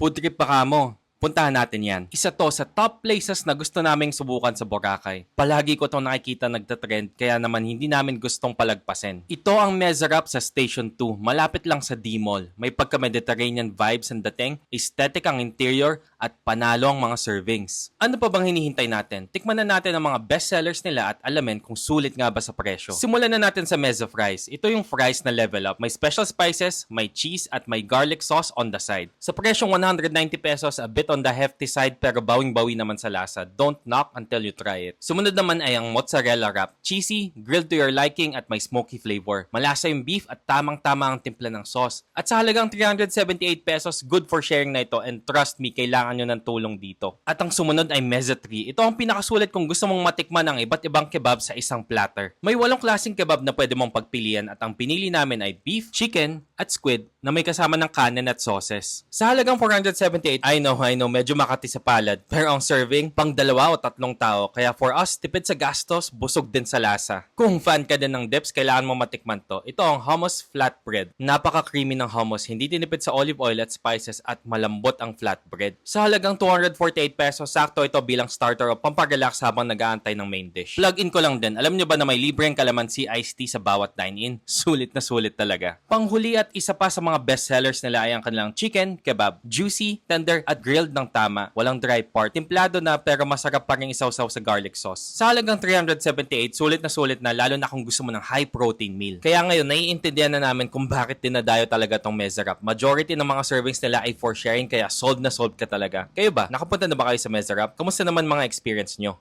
Food trip pa kamo. Puntahan natin yan. Isa to sa top places na gusto naming subukan sa Boracay. Palagi ko itong nakikita nagtatrend kaya naman hindi namin gustong palagpasin. Ito ang Mezarap sa Station 2, malapit lang sa D-Mall. May pagka-Mediterranean vibes ang dating, aesthetic ang interior at panalo ang mga servings. Ano pa bang hinihintay natin? Tikman na natin ang mga best sellers nila at alamin kung sulit nga ba sa presyo. Simulan na natin sa Meza Fries. Ito yung fries na level up. May special spices, may cheese at may garlic sauce on the side. Sa presyong 190 pesos, a bit on the hefty side pero bawing-bawi naman sa lasa. Don't knock until you try it. Sumunod naman ay ang mozzarella wrap. Cheesy, grilled to your liking at may smoky flavor. Malasa yung beef at tamang-tama ang timpla ng sauce. At sa halagang 378 pesos, good for sharing na ito and trust me, kailangan nyo ng tulong dito. At ang sumunod ay Meza 3. Ito ang pinakasulit kung gusto mong matikman ang iba't ibang kebab sa isang platter. May 8 klaseng kebab na pwede mong pagpilian at ang pinili namin ay beef, chicken, at squid na may kasama ng kanin at sauces. Sa halagang 478, I know, medyo makati sa palad. Pero ang serving, pang 2 o 3 tao. Kaya for us, tipid sa gastos, busog din sa lasa. Kung fan ka din ng dips, kailangan mo matikman to. Ito ang hummus flatbread. Napaka-creamy ng hummus, hindi tinipid sa olive oil at spices at malambot ang flatbread. Sa halagang 248 pesos, sakto ito bilang starter o pampag-relax habang nag-aantay ng main dish. Plug-in ko lang din, alam nyo ba na may libreng calamansi iced tea sa bawat dine-in? Sulit na sulit talaga. Panghuli at isa pa sa mga best sellers nila ay ang kanilang chicken kebab. Juicy, tender at grilled ng tama. Walang dry part. Timplado na pero masarap pa rin isaw-saw sa garlic sauce. Sa halagang 378, sulit na lalo na kung gusto mo ng high protein meal. Kaya ngayon, naiintindihan na namin kung bakit dinadayo talaga tong Mezarap. Majority ng mga servings nila ay for sharing kaya solve na solve ka talaga. Kayo ba? Nakapunta na ba kayo sa Mezarap? Kamusta naman mga experience nyo?